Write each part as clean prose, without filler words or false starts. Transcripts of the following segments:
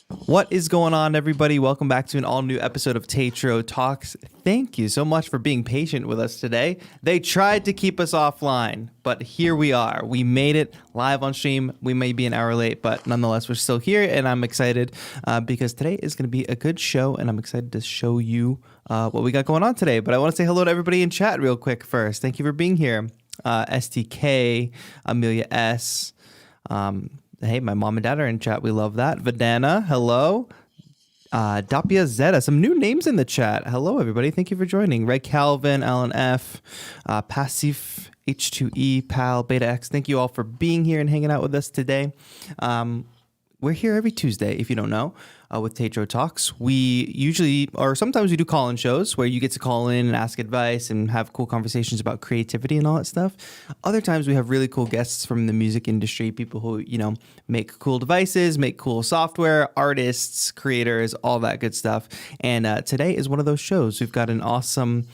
What is going on, everybody? Welcome back to an all-new episode of TAETRO Talks. Thank you so much for being patient with us today. They tried to keep us offline, but here we are. We made it live on stream. We may be an hour late, but nonetheless, we're still here, and I'm excited because today is going to be a good show, and I'm excited to show you what we got going on today. But I want to say hello to everybody in chat real quick first. Thank you for being here. STK, Amelia S., hey, my mom and dad are in chat. We love that. Vidana, hello. Dapia Zeta, some new names in the chat. Hello, everybody. Thank you for joining. Ray Calvin, Alan F., Passif, H2E, Pal, Beta X. Thank you all for being here and hanging out with us today. We're here every Tuesday, if you don't know, with TAETRO Talks. We usually, or sometimes we do call-in shows where you get to call in and ask advice and have cool conversations about creativity and all that stuff. Other times we have really cool guests from the music industry, people who, make cool devices, make cool software, artists, creators, all that good stuff. And today is one of those shows. We've got an awesome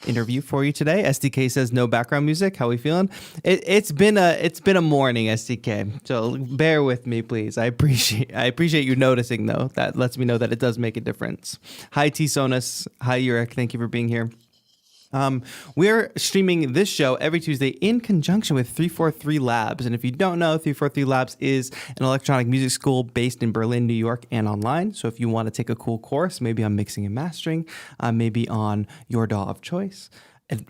interview for you today. SDK says no background music. How we feeling? It's been a morning, SDK. So bear with me, please. I appreciate you noticing though. That lets me know that it does make a difference. Hi T Sonus. Hi Urek. Thank you for being here. We're streaming this show every Tuesday in conjunction with 343 Labs. And if you don't know, 343 Labs is an electronic music school based in Berlin, New York, and online. So if you want to take a cool course, maybe on mixing and mastering, maybe on your DAW of choice,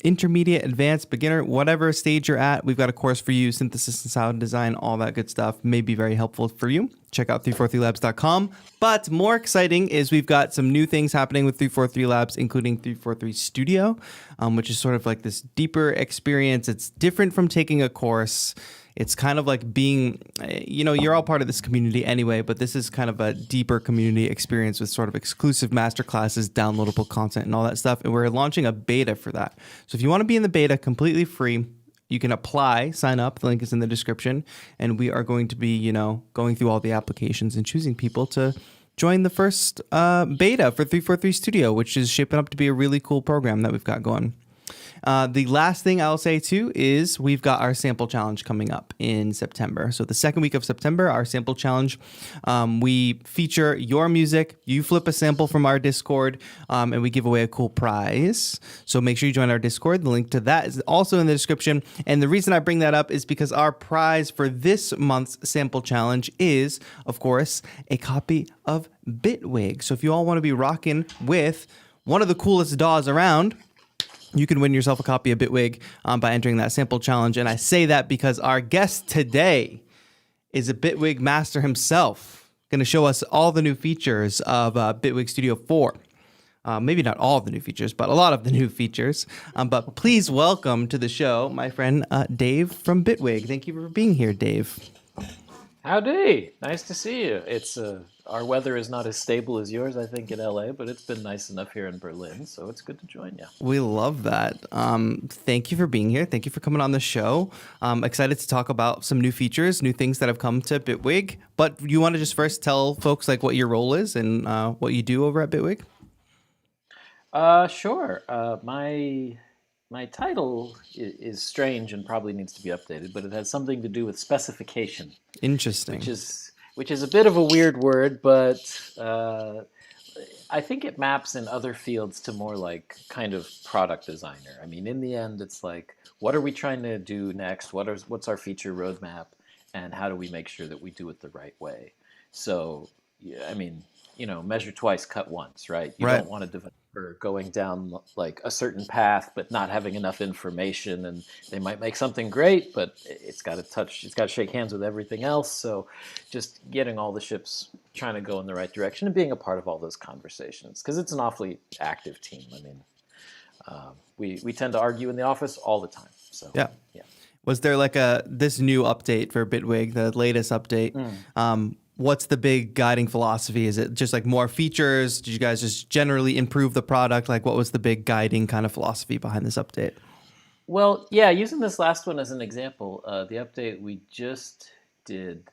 intermediate, advanced, beginner, whatever stage you're at, we've got a course for you. Synthesis and sound design, all that good stuff may be very helpful for you. Check out 343labs.com. But more exciting is we've got some new things happening with 343 Labs, including 343 Studio, which is sort of like this deeper experience. It's different from taking a course. It's kind of like being, you're all part of this community anyway, but this is kind of a deeper community experience with sort of exclusive masterclasses, downloadable content, and all that stuff. And we're launching a beta for that. So if you want to be in the beta completely free, you can apply, sign up. The link is in the description. And we are going to be, going through all the applications and choosing people to join the first beta for 343 Studio, which is shaping up to be a really cool program that we've got going. The last thing I'll say too is we've got our sample challenge coming up in September. So the second week of September, our sample challenge, we feature your music. You flip a sample from our Discord, and we give away a cool prize. So make sure you join our Discord. The link to that is also in the description. And the reason I bring that up is because our prize for this month's sample challenge is, of course, a copy of Bitwig. So if you all want to be rocking with one of the coolest DAWs around, you can win yourself a copy of Bitwig by entering that sample challenge. And I say that because our guest today is a Bitwig master himself, going to show us all the new features of Bitwig Studio 4. Maybe not all of the new features, but a lot of the new features. But please welcome to the show my friend Dave from Bitwig. Thank you for being here, Dave. Howdy. Nice to see you. It's our weather is not as stable as yours, I think, in LA, but it's been nice enough here in Berlin, so it's good to join you. We love that. Thank you for being here. Thank you for coming on the show. Excited to talk about some new features, new things that have come to Bitwig. But you want to just first tell folks like what your role is and what you do over at Bitwig? Sure. My title is strange and probably needs to be updated, but it has something to do with specification. Interesting. Which is a bit of a weird word, but I think it maps in other fields to more like kind of product designer. I mean, in the end, it's like, what are we trying to do next? What's our feature roadmap? And how do we make sure that we do it the right way? So, yeah, I mean, measure twice, cut once, right? You don't want a developer going down like a certain path, but not having enough information, and they might make something great, but it's got to shake hands with everything else. So just getting all the ships trying to go in the right direction and being a part of all those conversations, because it's an awfully active team. I mean, we tend to argue in the office all the time. So yeah. Was there like this new update for Bitwig, the latest update? What's the big guiding philosophy? Is it just like more features? Did you guys just generally improve the product? Like what was the big guiding kind of philosophy behind this update? Well, yeah, using this last one as an example, the update we just did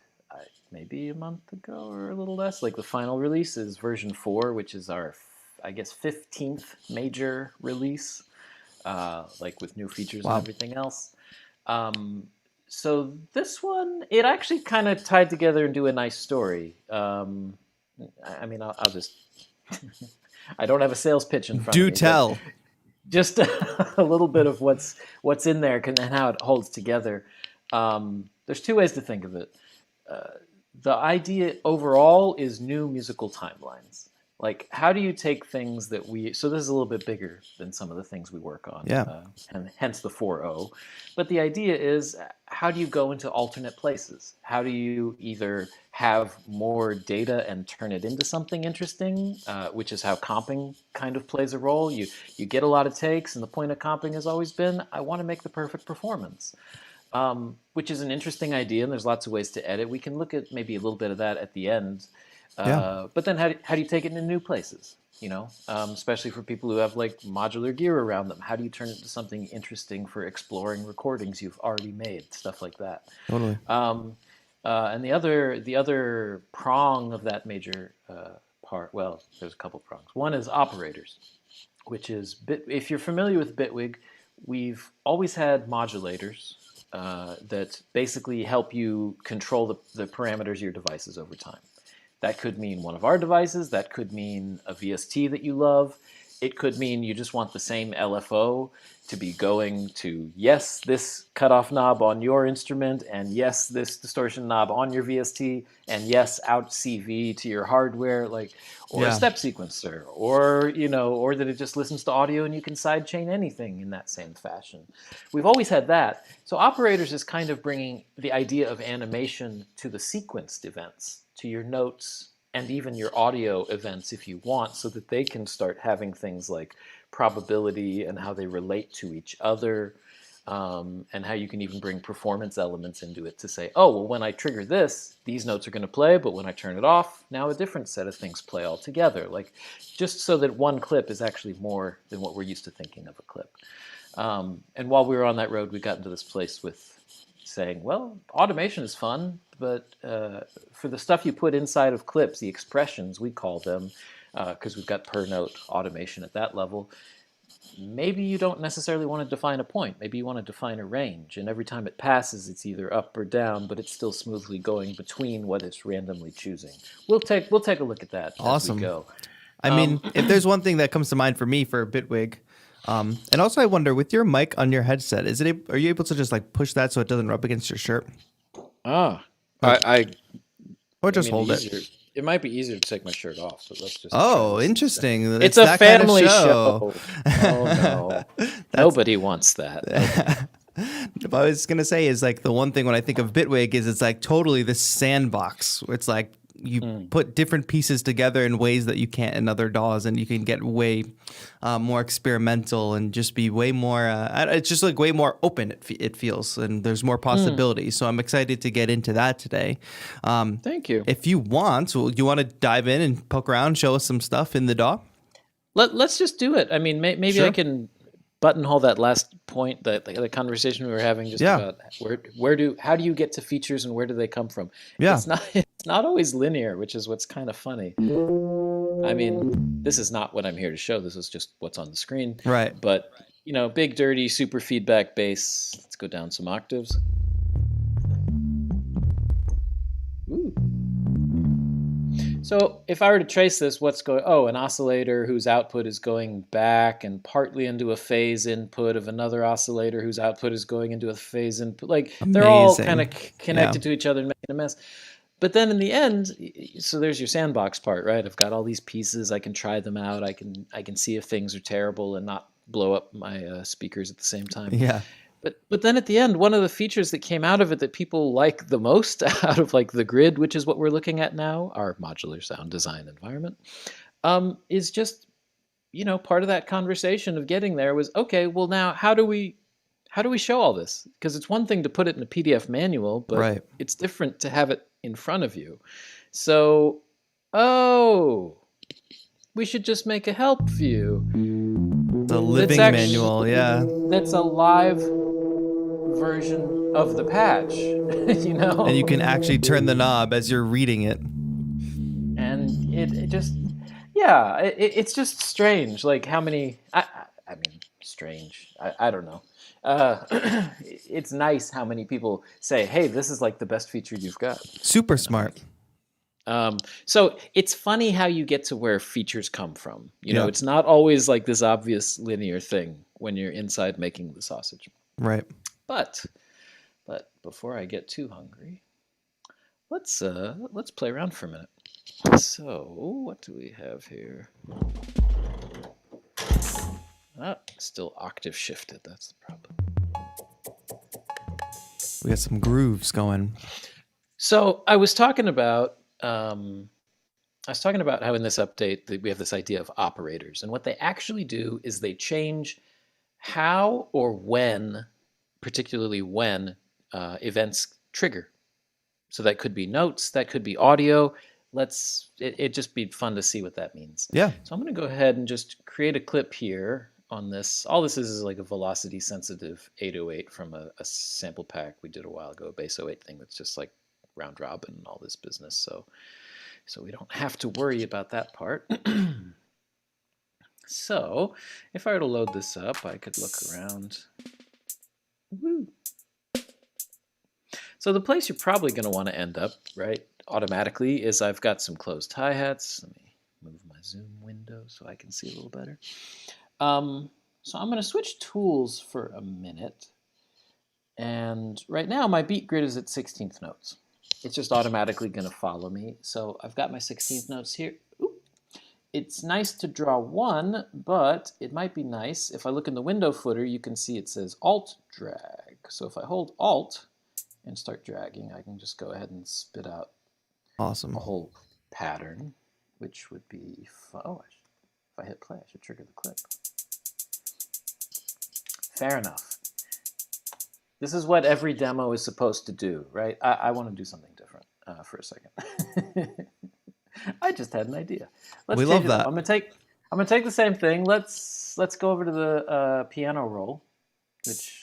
maybe a month ago or a little less, like the final release is version 4, which is our, I guess, 15th major release, like with new features and everything else. So this one, it actually kind of tied together into a nice story. I mean, I'll just. I don't have a sales pitch in front of Do me, but tell. just a little bit of what's in there and how it holds together. There's two ways to think of it. The idea overall is new musical timelines. Like, how do you take things that so this is a little bit bigger than some of the things we work on, Yeah. and hence the 4.0. But the idea is, how do you go into alternate places? How do you either have more data and turn it into something interesting, which is how comping kind of plays a role. You get a lot of takes, and the point of comping has always been, I want to make the perfect performance. Which is an interesting idea, and there's lots of ways to edit. We can look at maybe a little bit of that at the end. But then how do you take it into new places? Especially for people who have like modular gear around them. How do you turn it into something interesting for exploring recordings you've already made? Stuff like that. Totally. And the other prong of that major part, well, there's a couple prongs. One is operators, which is, if you're familiar with Bitwig, we've always had modulators that basically help you control the parameters of your devices over time. That could mean one of our devices. That could mean a VST that you love. It could mean you just want the same LFO to be going to, yes, this cutoff knob on your instrument, and yes, this distortion knob on your VST, and yes, out CV to your hardware, or a step sequencer, or that it just listens to audio and you can sidechain anything in that same fashion. We've always had that. So operators is kind of bringing the idea of animation to the sequenced events, to your notes, and even your audio events if you want, so that they can start having things like probability and how they relate to each other, and how you can even bring performance elements into it to say, oh, well, when I trigger this, these notes are going to play, but when I turn it off, now a different set of things play altogether. Just so that one clip is actually more than what we're used to thinking of a clip. And while we were on that road, we got into this place with saying, well, automation is fun, but for the stuff you put inside of clips, the expressions, we call them, because we've got per note automation at that level, maybe you don't necessarily want to define a point. Maybe you want to define a range, and every time it passes, it's either up or down, but it's still smoothly going between what it's randomly choosing. We'll take a look at that as we go. I mean, if there's one thing that comes to mind for me for Bitwig, and also I wonder, with your mic on your headset, are you able to just like push that so it doesn't rub against your shirt? Or just hold it. It might be easier to take my shirt off, but let's just. Oh, interesting. It's a family show. Oh no, nobody wants that. What I was gonna say is, like, the one thing when I think of Bitwig is it's like totally this sandbox. It's like you put different pieces together in ways that you can't in other DAWs, and you can get way more experimental and just be way more. It's just like way more open. It feels, and there's more possibilities. So I'm excited to get into that today. Thank you. If you want to dive in and poke around, show us some stuff in the DAW. Let's just do it. I mean, maybe Sure. I can buttonhole that last point, the conversation we were having just about how do you get to features and where do they come from? Yeah. It's not always linear, which is what's kind of funny. I mean, this is not what I'm here to show. This is just what's on the screen. Right. But, big, dirty, super feedback bass. Let's go down some octaves. Ooh. So if I were to trace this, an oscillator whose output is going back and partly into a phase input of another oscillator whose output is going into a phase input. They're all kind of connected to each other and making a mess. But then in the end, so there's your sandbox part, right? I've got all these pieces. I can try them out. I can see if things are terrible and not blow up my speakers at the same time. Yeah. But then at the end, one of the features that came out of it that people like the most out of the grid, which is what we're looking at now, our modular sound design environment, is just, part of that conversation of getting there was, okay, well now how do we show all this? Because it's one thing to put it in a PDF manual, but it's different to have it in front of you. So, we should just make a help view. The living manual, yeah. That's a live version of the patch, And you can actually turn the knob as you're reading it. And it just, it's just strange. Like how many, I mean, strange. I don't know. It's nice how many people say, hey, this is like the best feature you've got. Super smart. So it's funny how you get to where features come from. You know, Yeah. it's not always like this obvious linear thing when you're inside making the sausage. Right. But before I get too hungry, let's play around for a minute. So what do we have here? Still octave shifted. That's the problem. We got some grooves going. So I was talking about how in this update that we have this idea of operators, and what they actually do is they change how or when, particularly when, events trigger. So that could be notes, that could be audio. It just be fun to see what that means. Yeah. So I'm going to go ahead and just create a clip here on this. All this is like a velocity sensitive 808 from a sample pack we did a while ago, a base 08 thing that's just like round robin and all this business. So we don't have to worry about that part. So if I were to load this up, I could look around. Woo. So the place you're probably going to want to end up, right, automatically, is I've got some closed hi-hats. Let me move my zoom window so I can see a little better. So I'm going to switch tools for a minute. And right now my beat grid is at 16th notes. It's just automatically going to follow me. So I've got my 16th notes here. Oop. It's nice to draw one, but it might be nice. If I look in the window footer, you can see it says Alt drag. So if I hold Alt and start dragging, I can just go ahead and spit out Awesome. a whole pattern, which would be fun. Oh, if I hit play, I should trigger the clip. Fair enough. This is what every demo is supposed to do, right? I want to do something different for a second. I just had an idea. We love that. I'm gonna take the same thing. Let's go over to the piano roll, which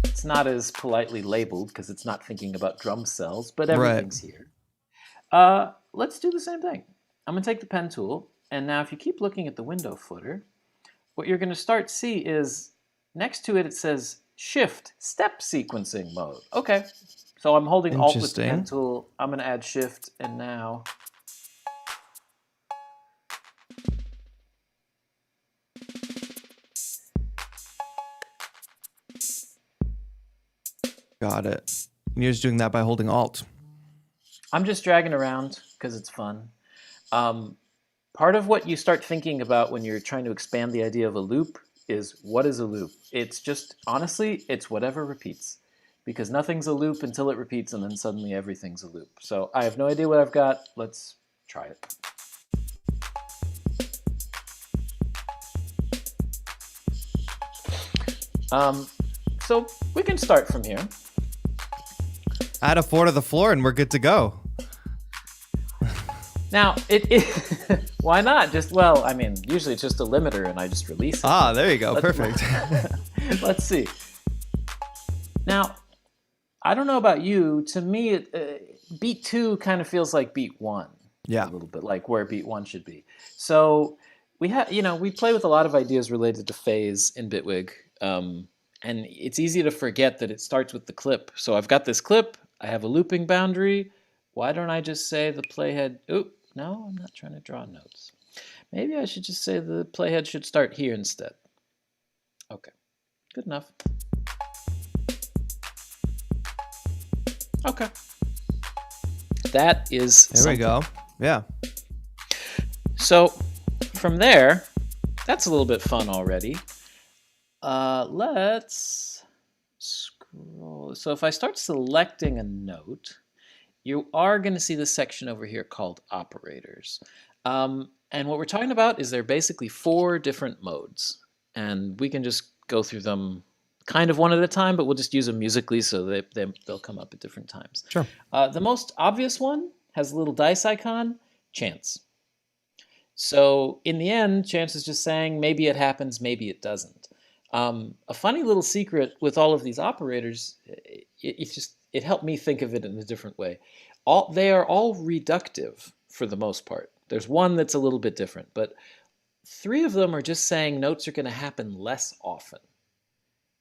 it's not as politely labeled because it's not thinking about drum cells, but everything's here. Let's do the same thing. I'm gonna take the pen tool, and now if you keep looking at the window footer, what you're gonna start to see is next to it, it says Shift Step Sequencing Mode. Okay, so I'm holding Alt with the pen tool. I'm going to add Shift, and now got it. And you're just doing that by holding Alt. I'm just dragging around because it's fun. Part of what you start thinking about when you're trying to expand the idea of a loop is, what is a loop? It's just, honestly, it's whatever repeats, because nothing's a loop until it repeats, and then suddenly everything's a loop. So I have no idea what I've got. Let's try it. So we can start from here. Add a 4 to the floor and we're good to go. Now, why not? I mean, usually it's just a limiter and I just release it. Ah, there you go. Perfect. Let's see. Now, I don't know about you. To me, beat 2 kind of feels like beat 1. Yeah. A little bit like where beat 1 should be. So we play with a lot of ideas related to phase in Bitwig. And it's easy to forget that it starts with the clip. So I've got this clip. I have a looping boundary. Why don't I just say the playhead? Oop. No, I'm not trying to draw notes. Maybe I should just say the playhead should start here instead. Okay, good enough. Okay. That is There we go. Yeah. So from there, that's a little bit fun already. Let's scroll. So if I start selecting a note, you are going to see this section over here called operators. And what we're talking about is there are basically 4 different modes. And we can just go through them kind of one at a time, but we'll just use them musically so they'll come up at different times. Sure. The most obvious one has a little dice icon, chance. So in the end, chance is just saying maybe it happens, maybe it doesn't. A funny little secret with all of these operators, it helped me think of it in a different way. They are all reductive for the most part. There's one that's a little bit different, but 3 of them are just saying notes are going to happen less often.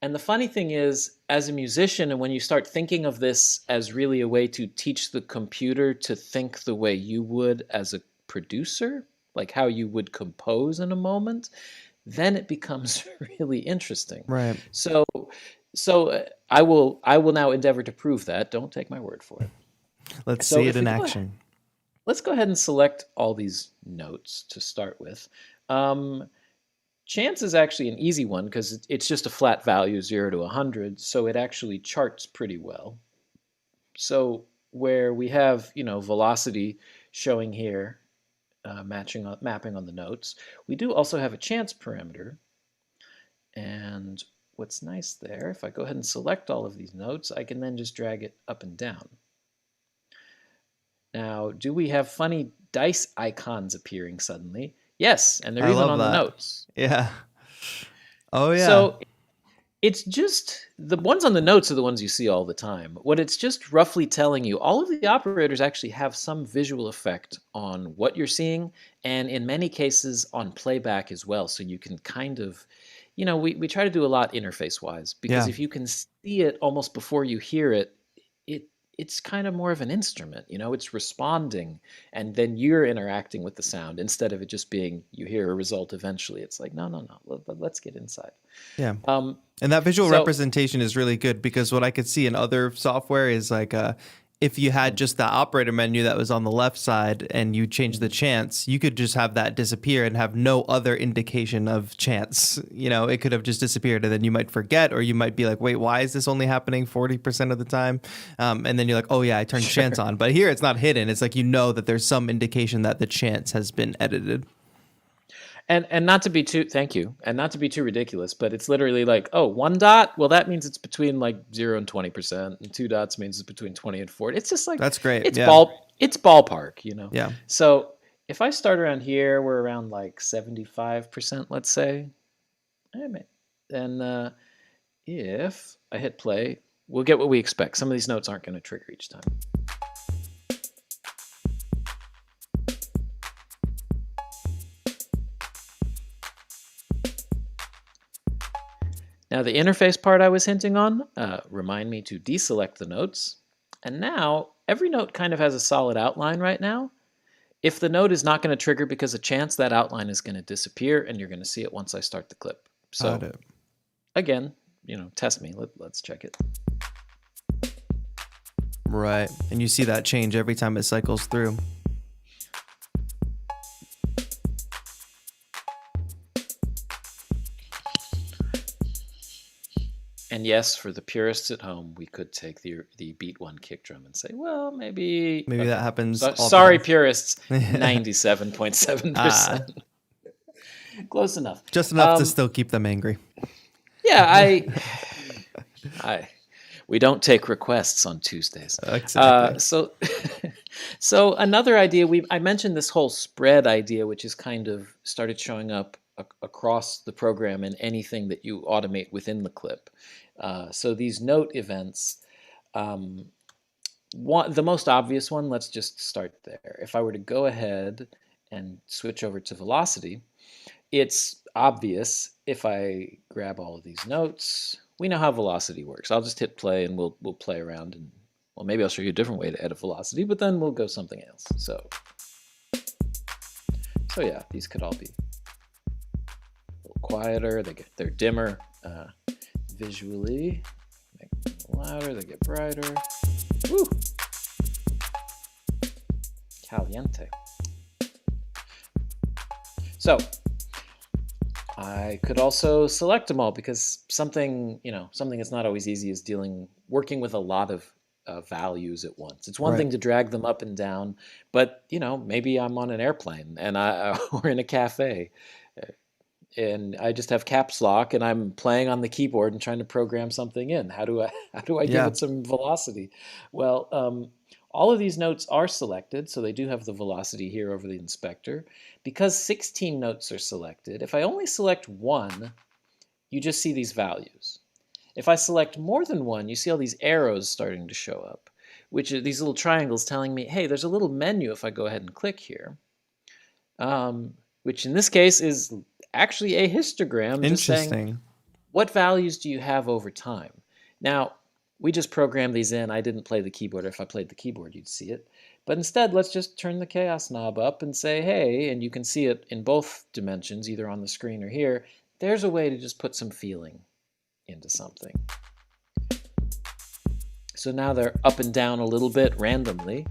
And the funny thing is, as a musician, and when you start thinking of this as really a way to teach the computer to think the way you would as a producer, like how you would compose in a moment, then it becomes really interesting. Right. So, I will now endeavor to prove that. Don't take my word for it. Let's So see it if in we go action. let's go ahead and select all these notes to start with. Chance is actually an easy one because it's just a flat value, 0 to 100, so it actually charts pretty well. So where we have, velocity showing here, mapping on the notes, we do also have a chance parameter. And what's nice there, if I go ahead and select all of these notes, I can then just drag it up and down. Now, do we have funny dice icons appearing suddenly? Yes, and they're I even love on that. the notes. Yeah. Oh, yeah. So it's just the ones on the notes are the ones you see all the time. What it's just roughly telling you, all of the operators actually have some visual effect on what you're seeing, and in many cases on playback as well. So you can kind of, we try to do a lot interface-wise, because Yeah. if you can see it almost before you hear it, it's kind of more of an instrument, it's responding, and then you're interacting with the sound instead of it just being you hear a result eventually. It's like, no, let's get inside. Yeah. And that visual so- representation is really good, because what I could see in other software is like if you had just the operator menu that was on the left side and you change the chance, you could just have that disappear and have no other indication of chance. It could have just disappeared, and then you might forget, or you might be like, wait, why is this only happening 40% of the time? And then you're like, oh yeah, I turned chance on. But here it's not hidden. It's like, that there's some indication that the chance has been edited. And not to be too, thank you, and not to be too ridiculous, but it's literally like, oh, 1 dot, well, that means it's between like 0 and 20%, and 2 dots means it's between 20 and 40. It's just like, That's great. It's Yeah. it's ballpark, Yeah. So if I start around here, we're around like 75%, let's say. And if I hit play, we'll get what we expect. Some of these notes aren't going to trigger each time. Now the interface part I was hinting on, remind me to deselect the notes. And now every note kind of has a solid outline right now. If the note is not going to trigger because of chance, that outline is going to disappear, and you're going to see it once I start the clip. So again, test me. Let's check it. Right. And you see that change every time it cycles through. And yes, for the purists at home, we could take the beat 1 kick drum and say, well, maybe that happens. Sorry, purists, 97.7%. Close enough. Just enough to still keep them angry. Yeah, we don't take requests on Tuesdays. Exactly. So another idea, I mentioned this whole spread idea, which is kind of started showing up across the program in anything that you automate within the clip. So these note events, the most obvious one, let's just start there. If I were to go ahead and switch over to velocity, it's obvious if I grab all of these notes. We know how velocity works. I'll just hit play and we'll play around, and well, maybe I'll show you a different way to edit velocity, but then we'll go something else. So yeah, these could all be a little quieter. They're dimmer visually. Make them louder. They get brighter. Woo! Caliente. So I could also select them all, because something that's not always easy is working with a lot of values at once. It's one thing to drag them up and down, but maybe I'm on an airplane and or in a cafe, and I just have caps lock and I'm playing on the keyboard and trying to program something in. How do I give it some velocity? Well, all of these notes are selected, so they do have the velocity here over the inspector. Because 16 notes are selected, if I only select one, you just see these values. If I select more than one, you see all these arrows starting to show up, which are these little triangles telling me, hey, there's a little menu if I go ahead and click here. which in this case is actually a histogram, just saying, Interesting. what values do you have over time? Now, we just programmed these in. I didn't play the keyboard. If I played the keyboard, you'd see it. But instead, let's just turn the chaos knob up and say, hey, and you can see it in both dimensions, either on the screen or here. There's a way to just put some feeling into something. So now they're up and down a little bit randomly.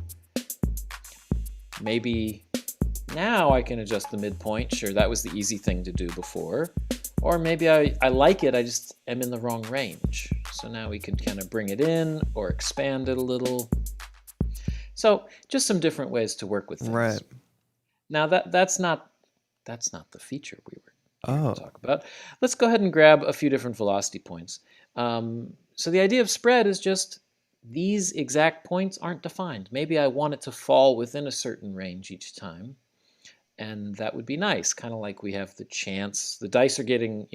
Maybe now I can adjust the midpoint. Sure, that was the easy thing to do before. Or maybe I like it, I just am in the wrong range. So now we can kind of bring it in or expand it a little. So just some different ways to work with things. Right. Now that's not the feature we were going to talk about. Let's go ahead and grab a few different velocity points. So the idea of spread is just these exact points aren't defined. Maybe I want it to fall within a certain range each time. And that would be nice, kind of like we have the chance. The dice are getting,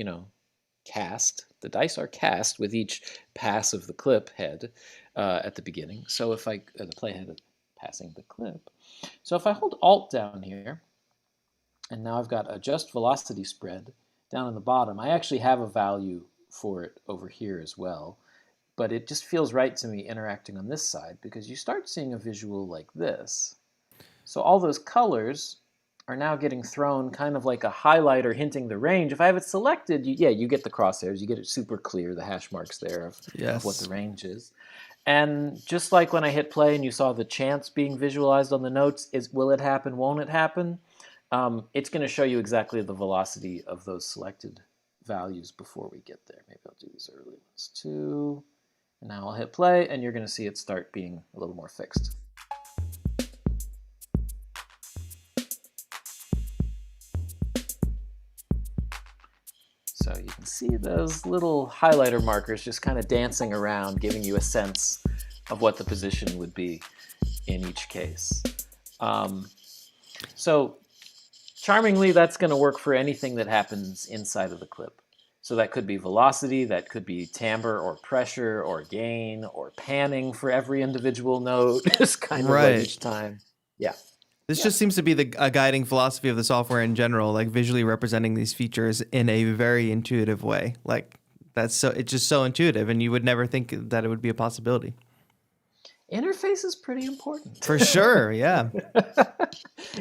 cast. The dice are cast with each pass of the clip head at the beginning. So if the playhead is passing the clip. So if I hold Alt down here, and now I've got adjust velocity spread down in the bottom, I actually have a value for it over here as well. But it just feels right to me interacting on this side because you start seeing a visual like this. So all those colors are now getting thrown kind of like a highlighter hinting the range. If I have it selected, you get the crosshairs. You get it super clear, the hash marks there of what the range is. And just like when I hit play and you saw the chance being visualized on the notes, will it happen, won't it happen? It's going to show you exactly the velocity of those selected values before we get there. Maybe I'll do these early ones too. And now I'll hit play, and you're going to see it start being a little more fixed. So you can see those little highlighter markers just kind of dancing around, giving you a sense of what the position would be in each case. So charmingly, that's going to work for anything that happens inside of the clip. So that could be velocity, that could be timbre or pressure or gain or panning for every individual note. Just kind of like each time. Yeah. This just seems to be a guiding philosophy of the software in general, like visually representing these features in a very intuitive way. Like it's just so intuitive, and you would never think that it would be a possibility. Interface is pretty important. For sure, yeah.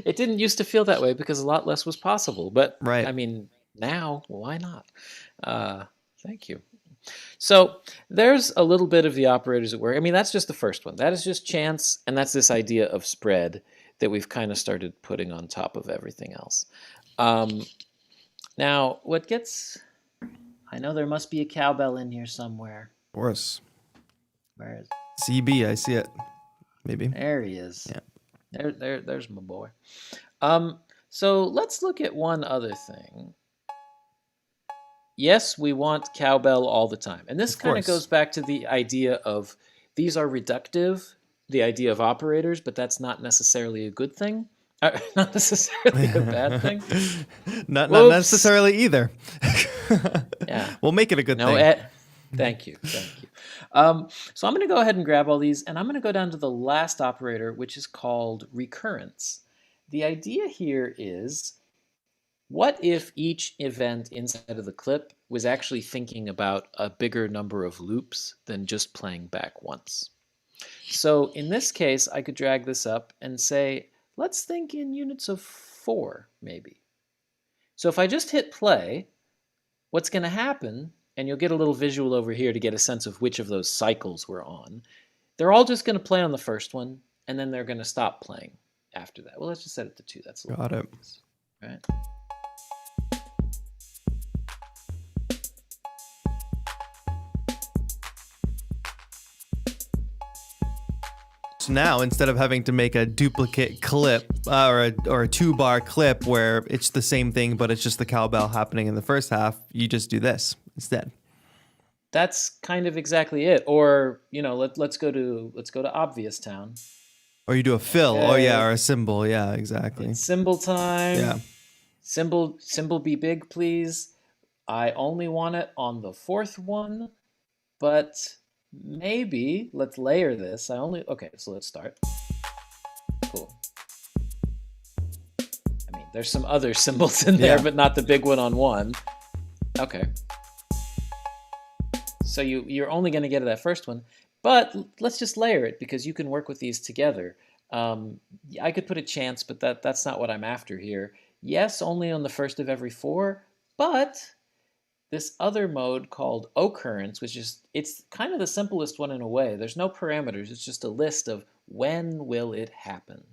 It didn't used to feel that way because a lot less was possible. But right. I mean, now, why not? Thank you. So there's a little bit of the operators at work. I mean, that's just the first one. That is just chance, and that's this idea of spread that we've kind of started putting on top of everything else. Now, I know there must be a cowbell in here somewhere. Of course. Where is CB, I see it. Maybe. There he is. Yeah. There's my boy. So let's look at one other thing. Yes, we want cowbell all the time. And this kind of goes back to the idea of these are reductive, the idea of operators, but that's not necessarily a good thing. Not necessarily a bad thing. Not necessarily either. Yeah. We'll make it a good thing. Thank you. So I'm going to go ahead and grab all these, and I'm going to go down to the last operator, which is called recurrence. The idea here is, what if each event inside of the clip was actually thinking about a bigger number of loops than just playing back once? So in this case, I could drag this up and say, let's think in units of 4, maybe. So if I just hit play, what's going to happen, and you'll get a little visual over here to get a sense of which of those cycles we're on, they're all just going to play on the first one, and then they're going to stop playing after that. Well, let's just set it to 2. That's a little bit. Right. So now, instead of having to make a duplicate clip or a 2-bar clip where it's the same thing, but it's just the cowbell happening in the first half, you just do this instead. That's kind of exactly it. Or, let's go to Obvious Town. Or you do a fill. Okay. Or a symbol. Yeah, exactly. It's symbol time. Yeah. Symbol be big, please. I only want it on the 4th one, but maybe let's layer this. Okay, so let's start. Cool. I mean, There's some other symbols in there, but not the big one on one. Okay. So you're only going to get that first one, but let's just layer it because you can work with these together. I could put a chance, but that's not what I'm after here. Yes, only on the first of every 4, but this other mode called Occurrence, it's kind of the simplest one in a way. There's no parameters. It's just a list of when will it happen.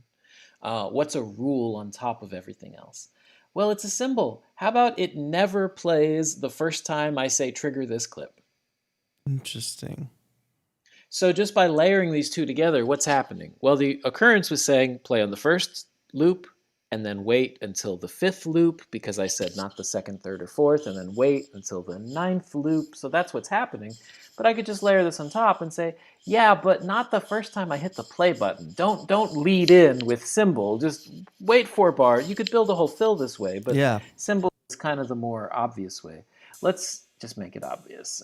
What's a rule on top of everything else? Well, it's a symbol. How about it never plays the first time I say trigger this clip? Interesting. So just by layering these two together, what's happening? Well, the Occurrence was saying play on the first loop and then wait until the 5th loop because I said not the 2nd, 3rd, or 4th, and then wait until the 9th loop. So that's what's happening. But I could just layer this on top and say, yeah, but not the first time I hit the play button. Don't lead in with symbol. Just wait 4 bar. You could build a whole fill this way, but symbol is kind of the more obvious way. Let's just make it obvious,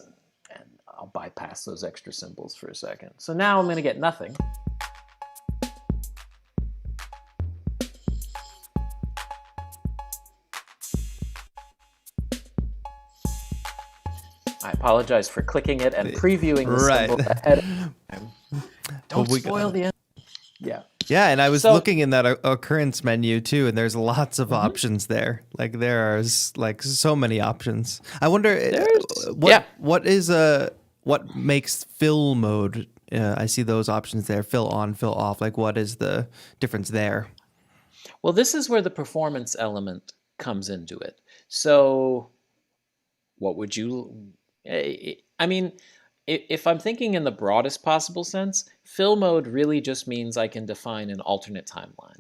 and I'll bypass those extra symbols for a second. So now I'm going to get nothing. I apologize for clicking it and previewing the symbol ahead of time. Don't spoil the end. Yeah. Yeah, and I was looking in that Occurrence menu too, and there's lots of options there. Like there are like so many options. I wonder what makes fill mode. I see those options there: fill on, fill off. Like what is the difference there? Well, this is where the performance element comes into it. So, what would you? I mean, if I'm thinking in the broadest possible sense, fill mode really just means I can define an alternate timeline.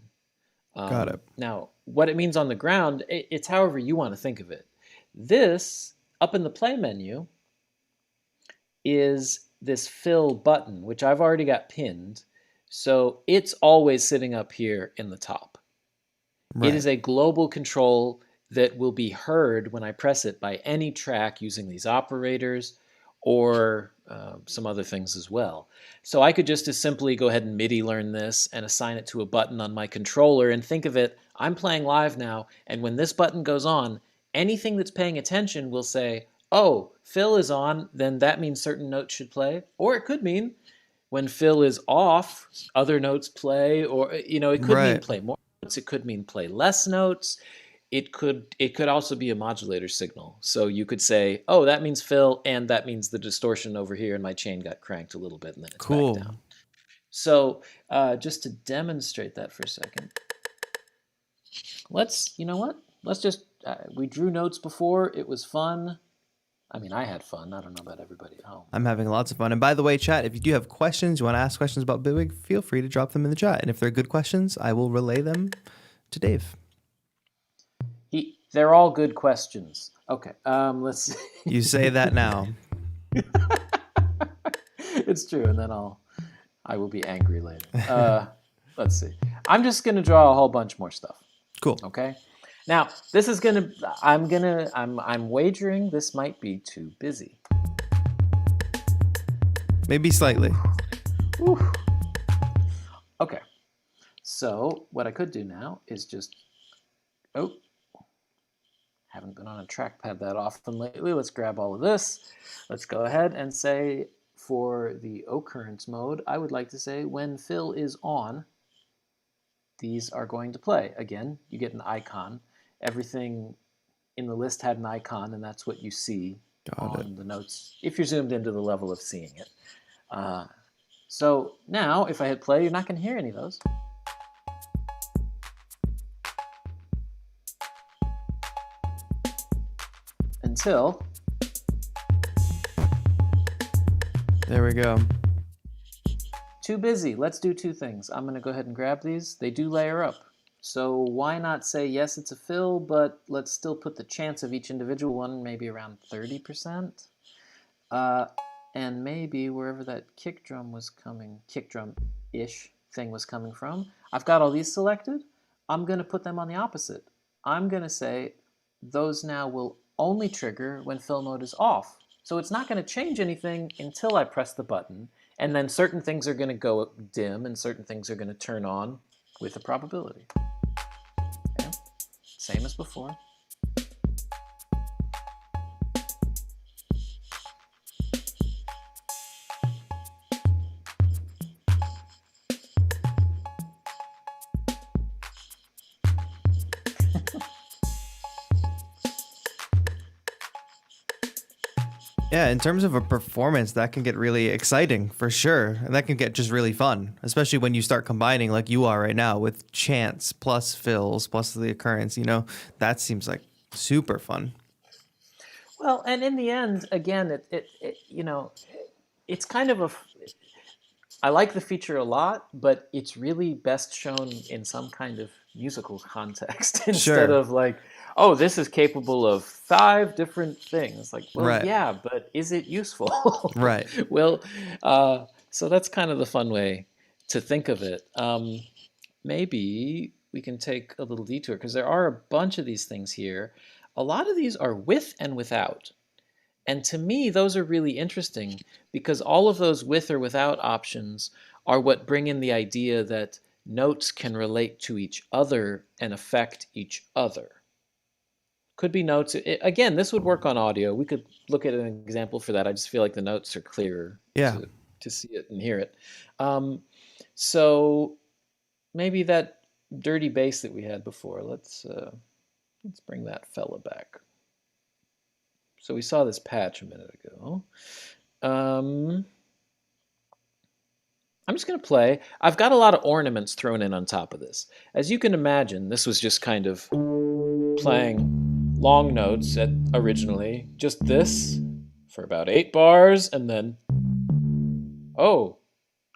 Got it. Now, what it means on the ground, it's however you want to think of it. This, up in the play menu, is this fill button, which I've already got pinned. So it's always sitting up here in the top. Right. It is a global control that will be heard when I press it by any track using these operators or some other things as well. So I could just as simply go ahead and MIDI learn this and assign it to a button on my controller and think of it, I'm playing live now, and when this button goes on, anything that's paying attention will say, oh, fill is on, then that means certain notes should play. Or it could mean when fill is off, other notes play, or it could mean play more notes, it could mean play less notes. It could also be a modulator signal. So you could say, oh, that means fill, and that means the distortion over here, and my chain got cranked a little bit, and then it's back down. So just to demonstrate that for a second, you know what? Let's just, we drew notes before. It was fun. I mean, I had fun. I don't know about everybody at home. I'm having lots of fun. And by the way, chat, if you do have questions, you want to ask questions about Bitwig, feel free to drop them in the chat. And if they're good questions, I will relay them to Dave. They're all good questions. Okay, let's see. You say that now. It's true, and then I will be angry later. Let's see. I'm just gonna draw a whole bunch more stuff. Cool. Okay. Now this is I'm wagering this might be too busy. Maybe slightly. Whew. Okay. So what I could do now is just haven't been on a trackpad that often lately. Let's grab all of this. Let's go ahead and say for the occurrence mode, I would like to say when fill is on, these are going to play. Again, you get an icon. Everything in the list had an icon, and that's what you see on the notes if you're zoomed into the level of seeing it. So now, if I hit play, you're not going to hear any of those. Until there we go. Too busy. Let's do two things. I'm going to go ahead and grab these. They do layer up. So why not say, yes, it's a fill, but let's still put the chance of each individual one maybe around 30%. And maybe wherever that kick drum-ish thing was coming from, I've got all these selected. I'm going to put them on the opposite. I'm going to say those now will only trigger when fill mode is off. So it's not going to change anything until I press the button, and then certain things are going to go dim and certain things are going to turn on with a probability. Okay. Same as before. Yeah, in terms of a performance, that can get really exciting for sure. And that can get just really fun, especially when you start combining like you are right now with chants plus fills plus the occurrence, that seems like super fun. Well, and in the end, again, it's kind of I like the feature a lot, but it's really best shown in some kind of musical context instead Sure. of like, oh, this is capable of 5 different things. Like, well, Right. yeah, but is it useful? Right. Well, so that's kind of the fun way to think of it. Maybe we can take a little detour because there are a bunch of these things here. A lot of these are with and without. And to me, those are really interesting because all of those with or without options are what bring in the idea that notes can relate to each other and affect each other. Could be notes. Again, this would work on audio. We could look at an example for that. I just feel like the notes are clearer Yeah. to see it and hear it. So maybe that dirty bass that we had before, let's bring that fella back. So we saw this patch a minute ago. I'm just going to play. I've got a lot of ornaments thrown in on top of this. As you can imagine, this was just kind of playing long notes originally. Just this for about 8 bars, and then, oh,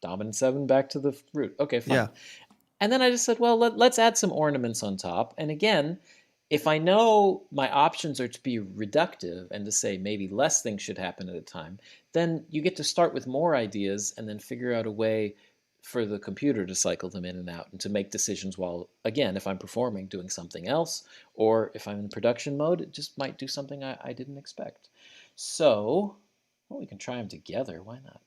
dominant 7 back to the root. Okay, fine. Yeah. And then I just said, well, let's add some ornaments on top. And again, if I know my options are to be reductive and to say maybe less things should happen at a time, then you get to start with more ideas and then figure out a way for the computer to cycle them in and out and to make decisions while, again, if I'm performing, doing something else, or if I'm in production mode, it just might do something I didn't expect. So, well, we can try them together. Why not?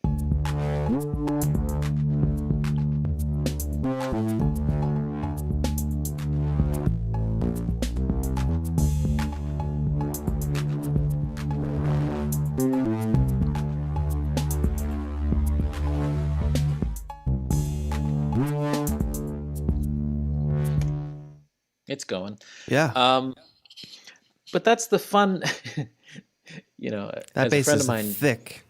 It's going. Yeah. But that's the fun, that as a bass friend is of mine. thick.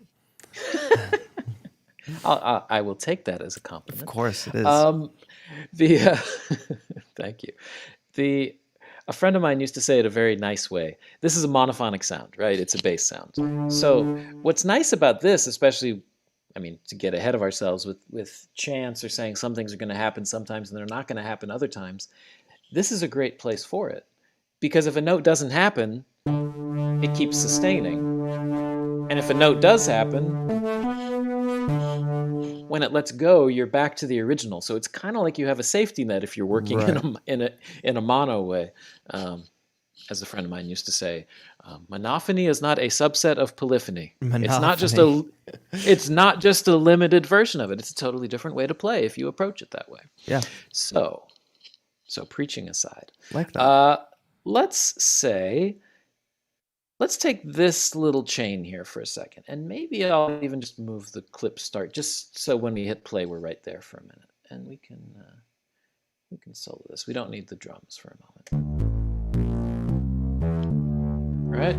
I will take that as a compliment. Of course it is. Thank you. A friend of mine used to say it a very nice way. This is a monophonic sound, right? It's a bass sound. So what's nice about this, especially, to get ahead of ourselves with chants or saying some things are going to happen sometimes and they're not going to happen other times, this is a great place for it. Because if a note doesn't happen, it keeps sustaining. And if a note does happen, when it lets go, you're back to the original. So it's kind of like you have a safety net if you're working in a mono way. As a friend of mine used to say, monophony is not a subset of polyphony. Monophony. It's not just a limited version of it. It's a totally different way to play if you approach it that way. Yeah. So preaching aside, Like that. Let's take this little chain here for a second, and maybe I'll even just move the clip start, just so when we hit play, we're right there for a minute, and we can solo this. We don't need the drums for a moment. All right.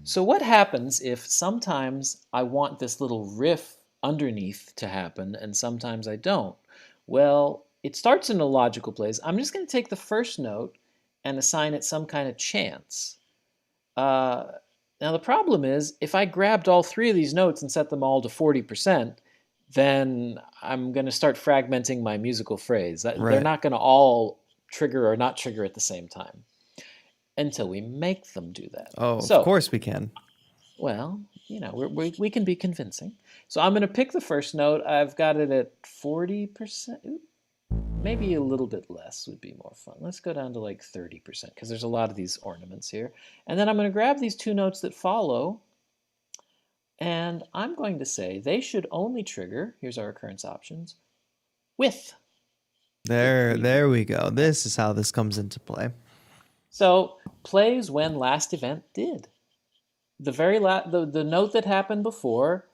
So what happens if sometimes I want this little riff underneath to happen, and sometimes I don't? Well, it starts in a logical place. I'm just going to take the first note and assign it some kind of chance. Now the problem is, if I grabbed all 3 of these notes and set them all to 40%, then I'm going to start fragmenting my musical phrase. Right. They're not going to all trigger or not trigger at the same time until we make them do that. Oh, of course we can. Well, we can be convincing. So I'm going to pick the first note. I've got it at 40%. Maybe a little bit less would be more fun. Let's go down to like 30% because there's a lot of these ornaments here. And then I'm going to grab these 2 notes that follow, and I'm going to say they should only trigger, here's our recurrence options, with. There we go. This is how this comes into play. So plays when last event did. The very the note that happened before,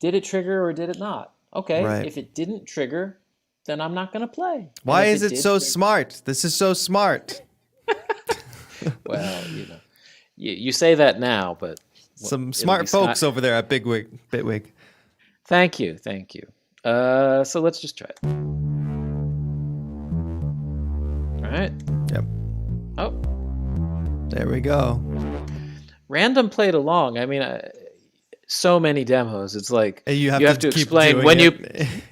did it trigger or did it not? Okay, Right. if it didn't trigger, then I'm not going to play. Why is it so smart? This is so smart. Well, you say that now, but some smart folks over there at Bitwig. Thank you. So let's just try it. All right. Yep. Oh. There we go. Random played along. I mean, so many demos. It's like you have to explain when you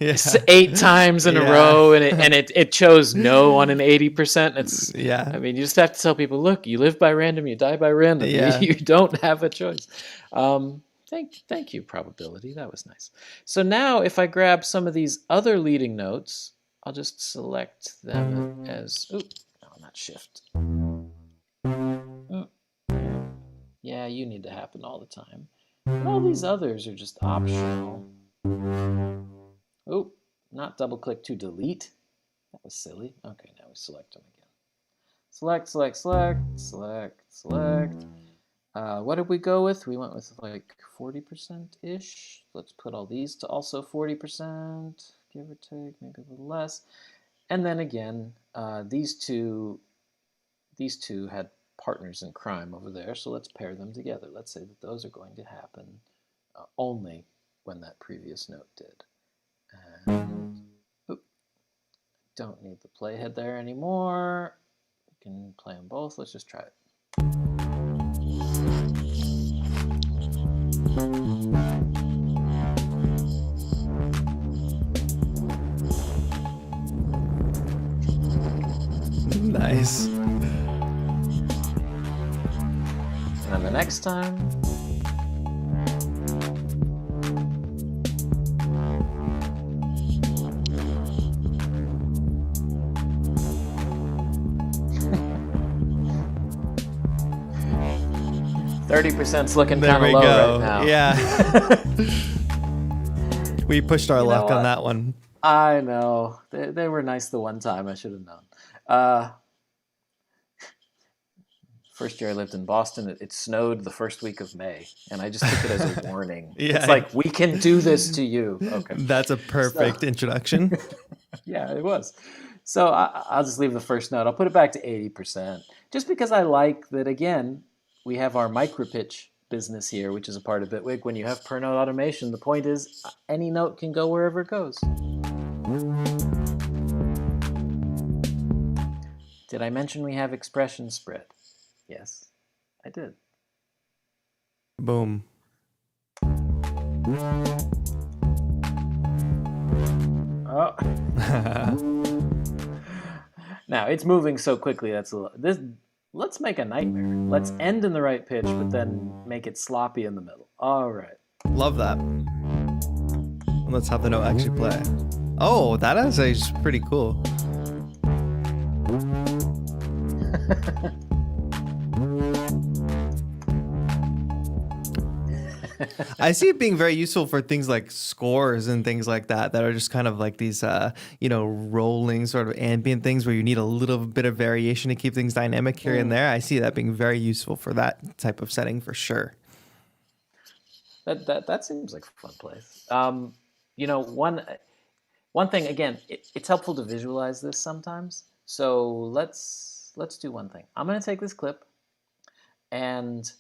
8 times in a row, and it chose no on an 80%. It's I mean, you just have to tell people, look, you live by random, you die by random. Yeah. You don't have a choice. Thank you, probability. That was nice. So now, if I grab some of these other leading notes, I'll just select them as not shift. Yeah, you need to happen all the time. But all these others are just optional. Oh, not double click to delete. That was silly. Okay, now we select them again. Select. What did we go with? We went with like 40%-ish. Let's put all these to also 40%, give or take, maybe a little less. And then again, these two had partners in crime over there, so let's pair them together. Let's say that those are going to happen only when that previous note did. And don't need the playhead there anymore. We can play them both. Let's just try it. Nice. And then the next time. %'s looking kind of low right now. Yeah. We pushed our luck on that one. I know. They were nice the one time. I should have known. First year I lived in Boston, it snowed the first week of May, and I just took it as a warning. It's like, we can do this to you. Okay. That's a perfect introduction. Yeah, it was. So I'll just leave the first note. I'll put it back to 80%, just because I like that, again, we have our micro-pitch business here, which is a part of Bitwig. When you have per note automation, the point is any note can go wherever it goes. Did I mention we have expression spread? Yes, I did. Boom. Oh. Now, it's moving so quickly, let's make a nightmare. Let's end in the right pitch, but then make it sloppy in the middle. All right. Love that. Let's have the note actually play. Oh, that is pretty cool. I see it being very useful for things like scores and things like that are just kind of like these, rolling sort of ambient things where you need a little bit of variation to keep things dynamic here and there. I see that being very useful for that type of setting for sure. That seems like a fun place. One thing, again, it's helpful to visualize this sometimes. So let's do one thing. I'm going to take this clip, and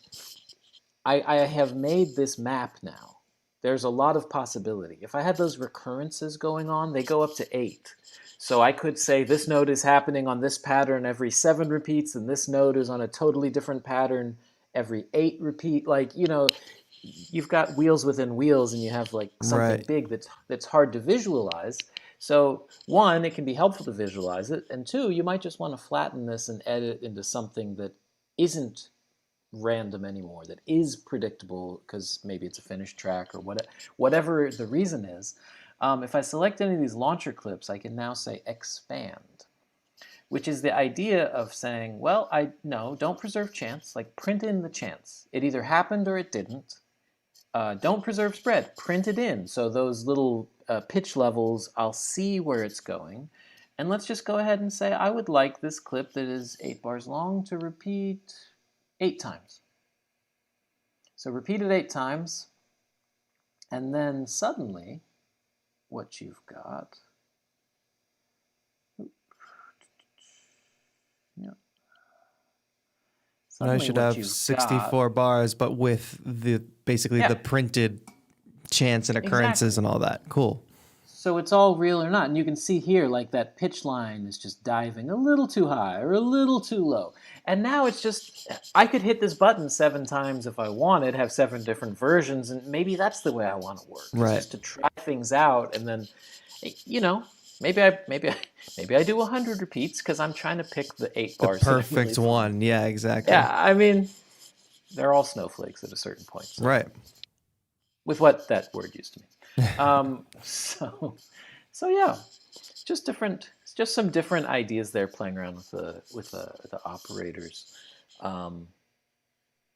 I have made this map now. There's a lot of possibility. If I had those recurrences going on, they go up to 8. So I could say this node is happening on this pattern every 7 repeats, and this node is on a totally different pattern every 8 repeat. Like, you've got wheels within wheels, and you have like something big that's hard to visualize. So 1, it can be helpful to visualize it, and 2, you might just want to flatten this and edit into something that isn't random anymore, that is predictable because maybe it's a finished track or whatever the reason is. If I select any of these launcher clips, I can now say expand, which is the idea of saying, well, don't preserve chance, like print in the chance. It either happened or it didn't. Don't preserve spread, print it in. So those little pitch levels, I'll see where it's going. And let's just go ahead and say I would like this clip that is 8 bars long to repeat 8 times. So repeat it 8 times, and then suddenly what you've got, yeah. I should have 64 bars, but with basically the printed chants and occurrences and all that. Cool. So it's all real or not. And you can see here, like that pitch line is just diving a little too high or a little too low. And now it's just, I could hit this button 7 times if I wanted, have 7 different versions, and maybe that's the way I want to work. Right. Just to try things out, and then, you know, maybe I do 100 repeats because I'm trying to pick the 8 bars. The perfect one. Yeah, exactly. Yeah, I mean, they're all snowflakes at a certain point. So. Right. With what that word used to mean. So yeah, just some different ideas there, playing around with the operators.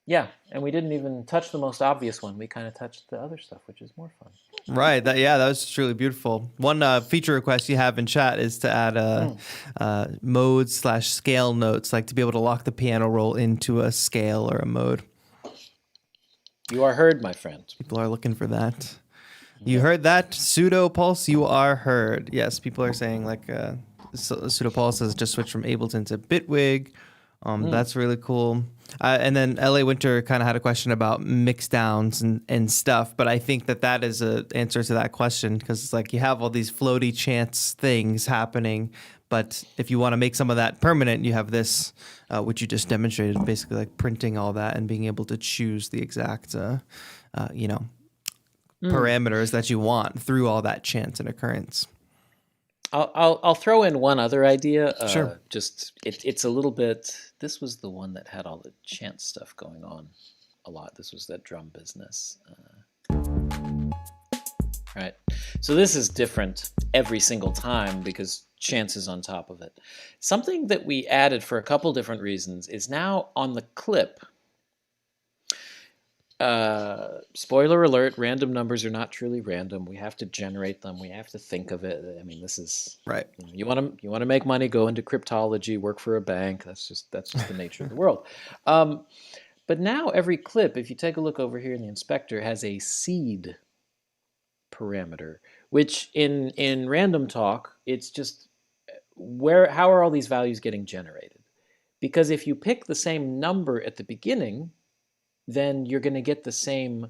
Yeah, and we didn't even touch the most obvious one. We kind of touched the other stuff, which is more fun. Right. That was truly beautiful. One feature request you have in chat is to add mode/scale notes, like to be able to lock the piano roll into a scale or a mode. You are heard, my friend. People are looking for that. You heard that? Pseudo Pulse, you are heard. Yes, people are saying like Pseudo Pulse has just switched from Ableton to Bitwig. That's really cool. And then LA Winter kind of had a question about mix downs and stuff, but I think that is an answer to that question, because it's like you have all these floaty chants things happening, but if you want to make some of that permanent, you have this, which you just demonstrated, basically like printing all that and being able to choose the exact, parameters that you want through all that chant and occurrence. I'll throw in one other idea. Sure. Just it's a little bit. This was the one that had all the chant stuff going on a lot. This was that drum business. Right. So this is different every single time because chants is on top of it. Something that we added for a couple different reasons is now on the clip. Spoiler alert, random numbers are not truly random. We have to generate them. We have to think of it. I mean, this is right. You want to make money, go into cryptology, work for a bank. That's just the nature of the world. But now every clip, if you take a look over here in the inspector, has a seed parameter, which in random talk, it's just how are all these values getting generated? Because if you pick the same number at the beginning, then you're going to get the same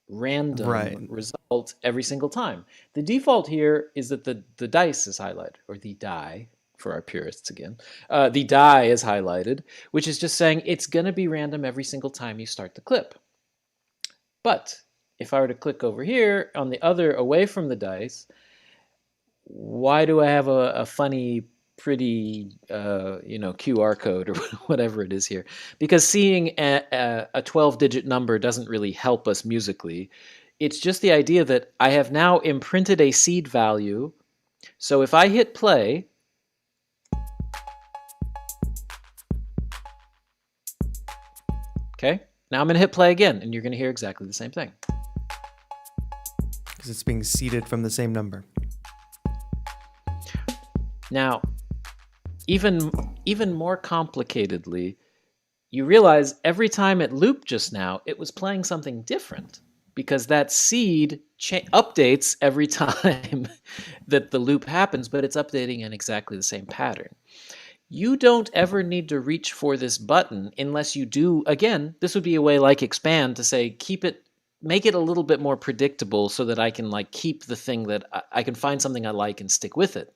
random result every single time. The default here is that the dice is highlighted, or the die, for our purists again. The die is highlighted, which is just saying it's going to be random every single time you start the clip. But if I were to click over here on the other, away from the dice, why do I have a funny pretty QR code or whatever it is here? Because seeing a 12-digit number doesn't really help us musically. It's just the idea that I have now imprinted a seed value. So if I hit play, okay, now I'm going to hit play again, and you're going to hear exactly the same thing. Because it's being seeded from the same number. Now, even more complicatedly, you realize every time it looped just now, it was playing something different, because that seed updates every time that the loop happens, but it's updating in exactly the same pattern. You don't ever need to reach for this button unless you do. Again, this would be a way like expand to say, make it a little bit more predictable so that I can keep the thing that I can find something I like and stick with it.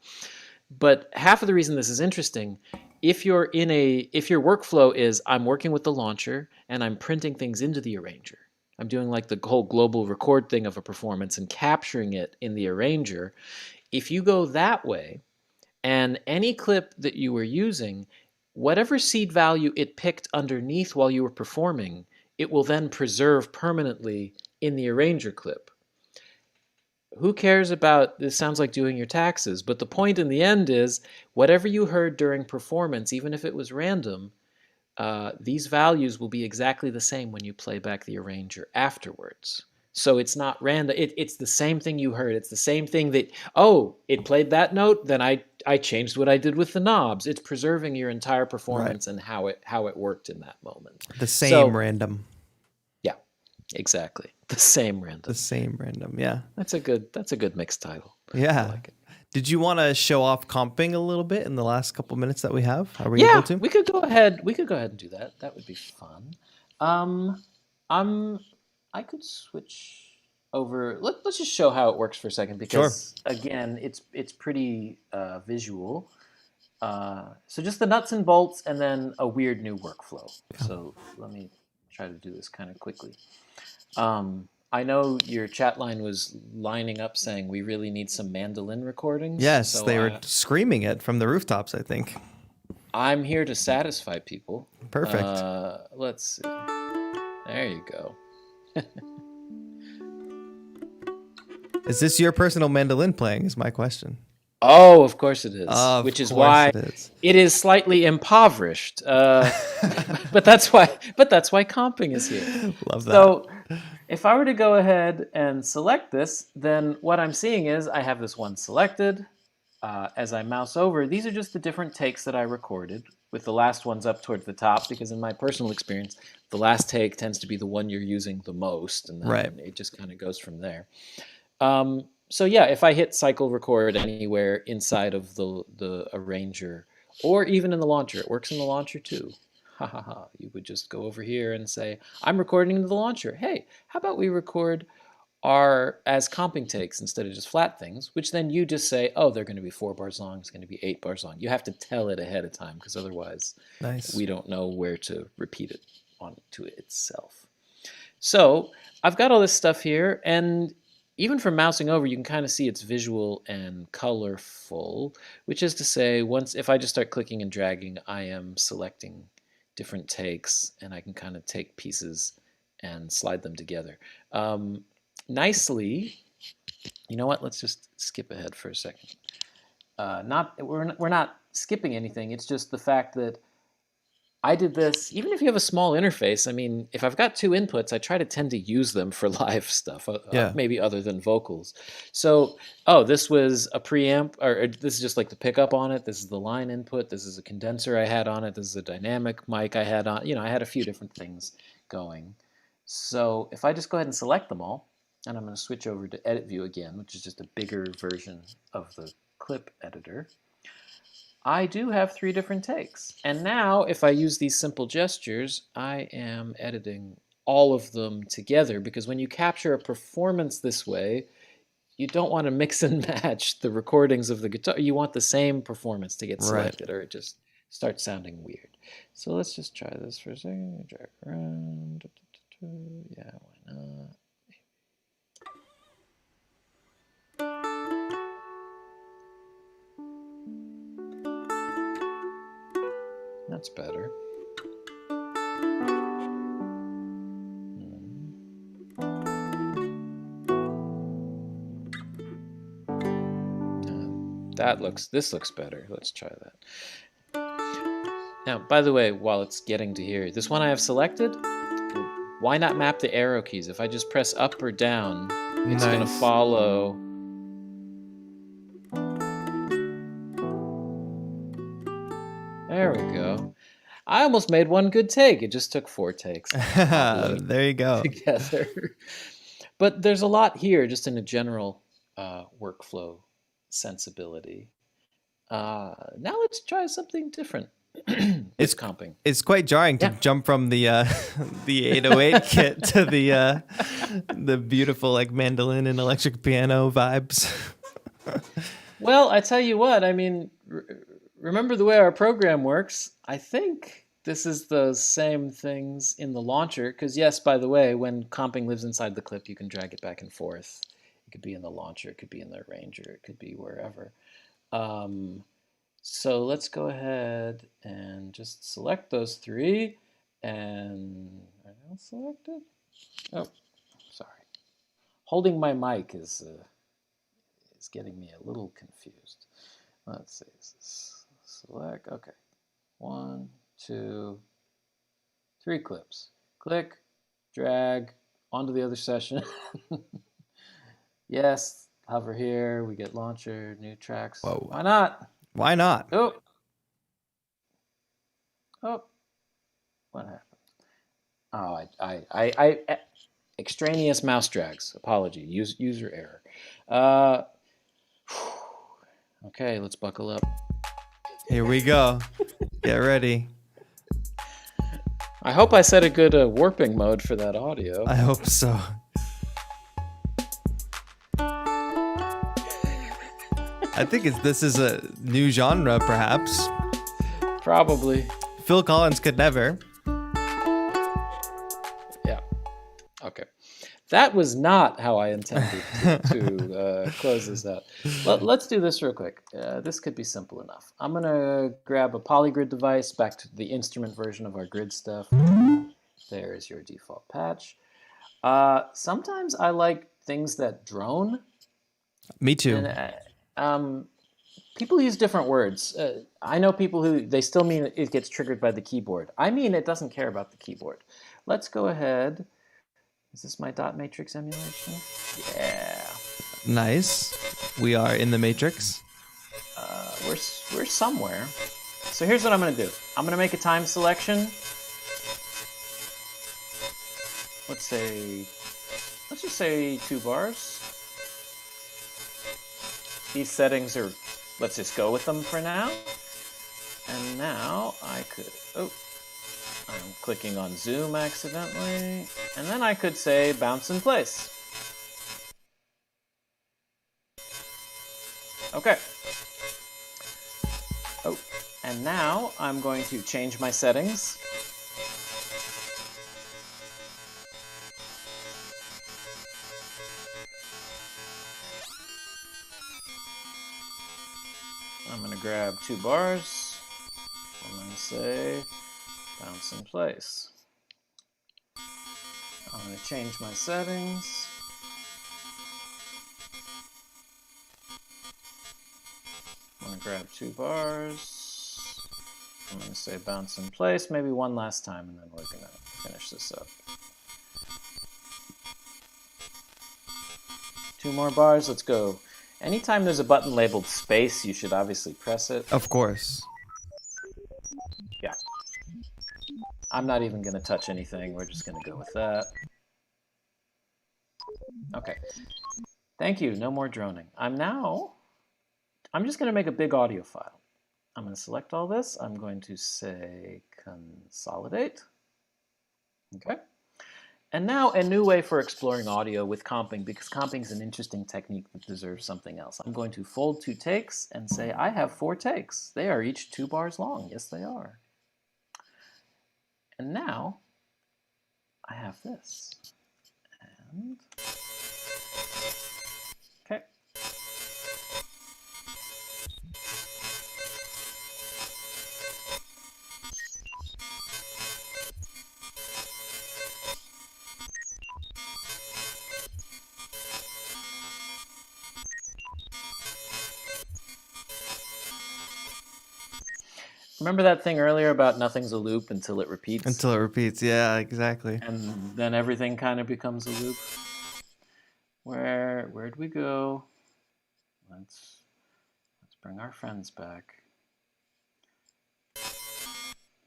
But half of the reason this is interesting, if your workflow is I'm working with the launcher and I'm printing things into the arranger, I'm doing like the whole global record thing of a performance and capturing it in the arranger. If you go that way, and any clip that you were using, whatever seed value it picked underneath while you were performing, it will then preserve permanently in the arranger clip. Who cares about, this sounds like doing your taxes, but the point in the end is whatever you heard during performance, even if it was random, these values will be exactly the same when you play back the arranger afterwards. So it's not random. It's the same thing you heard. It's the same thing that, oh, it played that note, then I I changed what I did with the knobs. It's preserving your entire performance Right. and how it worked in that moment. The same random. Yeah, exactly. The same random. The same random. Yeah. That's a good mixed title. Yeah. I like it. Did you want to show off comping a little bit in the last couple minutes that we have? Are we able to? We could go ahead. We could go ahead and do that. That would be fun. I could switch over. Let's just show how it works for a second because again, it's pretty visual. So just the nuts and bolts, and then a weird new workflow. Yeah. So let me try to do this kind of quickly. I know your chat line was lining up saying we really need some mandolin recordings. Yes, so they were screaming it from the rooftops, I think. I'm here to satisfy people. Perfect. Let's see. There you go. Is this your personal mandolin playing is my question. Oh, of course it is. Which is why it is slightly impoverished. But that's why comping is here. Love that. So if I were to go ahead and select this, then what I'm seeing is I have this one selected. As I mouse over, these are just the different takes that I recorded, with the last ones up towards the top, because in my personal experience, the last take tends to be the one you're using the most, and then it just kind of goes from there. So yeah, if I hit cycle record anywhere inside of the arranger, or even in the launcher, it works in the launcher too. Ha ha ha. You would just go over here and say, I'm recording into the launcher. Hey, how about we record as comping takes instead of just flat things, which then you just say, oh, they're going to be 4 bars long, it's going to be 8 bars long. You have to tell it ahead of time because otherwise we don't know where to repeat it onto itself. So I've got all this stuff here, and even from mousing over, you can kind of see it's visual and colorful, which is to say, if I just start clicking and dragging, I am selecting different takes, and I can kind of take pieces and slide them together. Nicely, you know what? Let's just skip ahead for a second. We're not skipping anything. It's just the fact that I did this. Even if you have a small interface, I mean, if I've got 2 inputs, I try to tend to use them for live stuff, maybe other than vocals. So, this was a preamp, or this is just like the pickup on it. This is the line input. This is a condenser I had on it. This is a dynamic mic I had on. I had a few different things going. So if I just go ahead and select them all, and I'm going to switch over to Edit View again, which is just a bigger version of the clip editor, I do have 3 different takes. And now, if I use these simple gestures, I am editing all of them together, because when you capture a performance this way, you don't want to mix and match the recordings of the guitar. You want the same performance to get selected, or it just starts sounding weird. So let's just try this for a second. Drag around. Yeah, why not? That's better. This looks better. Let's try that. Now, by the way, while it's getting to here, this one I have selected, why not map the arrow keys? If I just press up or down, it's going to follow. There we go. I almost made one good take. It just took 4 takes. There you go. Together. But there's a lot here, just in a general workflow sensibility. Now let's try something different. It's comping. It's quite jarring to jump from the 808 kit to the beautiful like mandolin and electric piano vibes. Well, I tell you what, I mean, remember the way our program works. I think this is the same things in the launcher, because yes, by the way, when comping lives inside the clip, you can drag it back and forth. It could be in the launcher, it could be in the arranger, it could be wherever. So let's go ahead and just select those 3, and are they all selected? Oh, sorry. Holding my mic is getting me a little confused. Let's see. Select. Okay. 1, 2, 3 clips. Click, drag onto the other session. Yes. Hover here. We get launcher, new tracks. Whoa. Why not? Why not? Oh, what happened? Oh, I extraneous mouse drags. Apology. User error. Okay, let's buckle up. Here we go. Get ready. I hope I set a good warping mode for that audio. I hope so. I think this is a new genre, perhaps. Probably. Phil Collins could never. Yeah. Okay. That was not how I intended to close this out. Let's do this real quick. This could be simple enough. I'm going to grab a polygrid device, back to the instrument version of our grid stuff. There's your default patch. Sometimes I like things that drone. Me too. And, people use different words. I know people who, they still mean it gets triggered by the keyboard. I mean it doesn't care about the keyboard. Let's go ahead. Is this my dot matrix emulation? Yeah. Nice. We are in the matrix. We're somewhere. So here's what I'm going to do. I'm going to make a time selection. Let's just say 2 bars. These settings are, let's just go with them for now. And now I could, I'm clicking on zoom accidentally. And then I could say bounce in place. Okay. Oh, and now I'm going to change my settings. I'm going to grab 2 bars. I'm going to say bounce in place. I'm going to change my settings. I'm going to grab 2 bars. I'm going to say bounce in place, maybe one last time, and then we're going to finish this up. 2 more bars, let's go. Anytime there's a button labeled space, you should obviously press it. Of course. Yeah. I'm not even going to touch anything. We're just going to go with that. Okay. Thank you. No more droning. I'm just going to make a big audio file. I'm going to select all this. I'm going to say consolidate. Okay. And now a new way for exploring audio with comping, because comping is an interesting technique that deserves something else. I'm going to fold 2 takes and say I have 4 takes. They are each 2 bars long. Yes, they are. And now I have this. And okay. Remember that thing earlier about nothing's a loop until it repeats? Until it repeats, yeah, exactly. And then everything kind of becomes a loop. Where'd we go? Let's bring our friends back.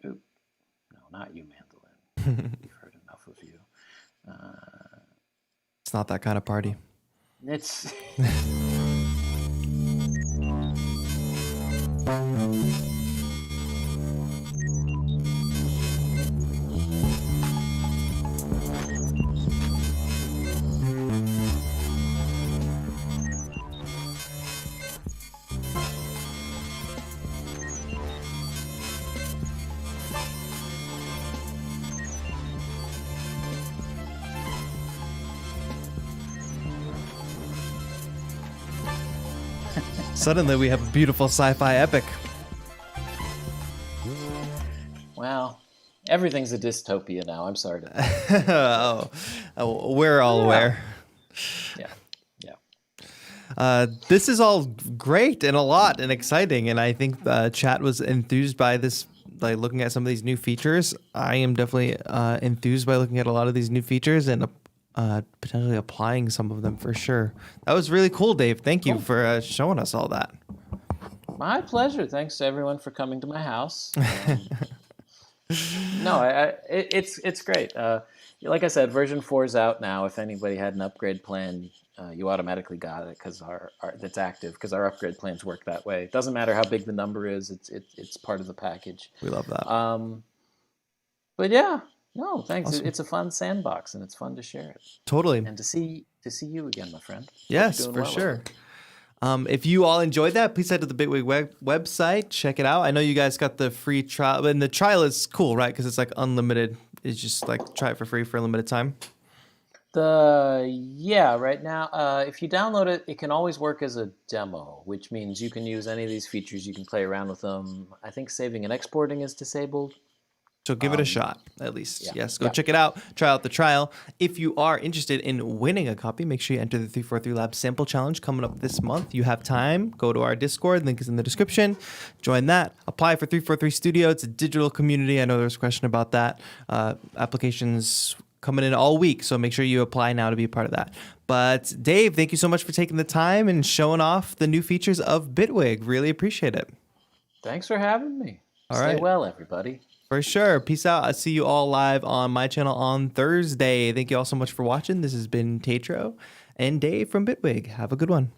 Oop. No, not you, mandolin. We've heard enough of you. It's not that kind of party. It's... Suddenly we have a beautiful sci-fi epic. Well, everything's a dystopia now. I'm sorry to... We're all aware. Yeah. This is all great and a lot and exciting, and I think chat was enthused by this, by looking at some of these new features. I am definitely enthused by looking at a lot of these new features and potentially applying some of them for sure. That was really cool, Dave. Thank you for showing us all that. My pleasure. Thanks to everyone for coming to my house. No, it's great. Like I said, version 4 is out now. If anybody had an upgrade plan, you automatically got it because that's active because our upgrade plans work that way. It doesn't matter how big the number is; it's part of the package. We love that. But yeah, no, thanks. Awesome. It's a fun sandbox, and it's fun to share it. Totally. And to see you again, my friend. Yes, for sure. If you all enjoyed that, please head to the Bitwig website. Check it out. I know you guys got the free trial, and the trial is cool, right? Because it's like unlimited. It's just like try it for free for a limited time. Right now, if you download it, it can always work as a demo, which means you can use any of these features. You can play around with them. I think saving and exporting is disabled. So give it a shot, at least. Yeah. Yes, go check it out. Try out the trial. If you are interested in winning a copy, make sure you enter the 343 Labs sample challenge coming up this month. You have time. Go to our Discord. Link is in the description. Join that. Apply for 343 Studio. It's a digital community. I know there was a question about that. Applications coming in all week, so make sure you apply now to be a part of that. But Dave, thank you so much for taking the time and showing off the new features of Bitwig. Really appreciate it. Thanks for having me. All Stay right. well, everybody. For sure. Peace out. I'll see you all live on my channel on Thursday. Thank you all so much for watching. This has been TAETRO and Dave from Bitwig. Have a good one.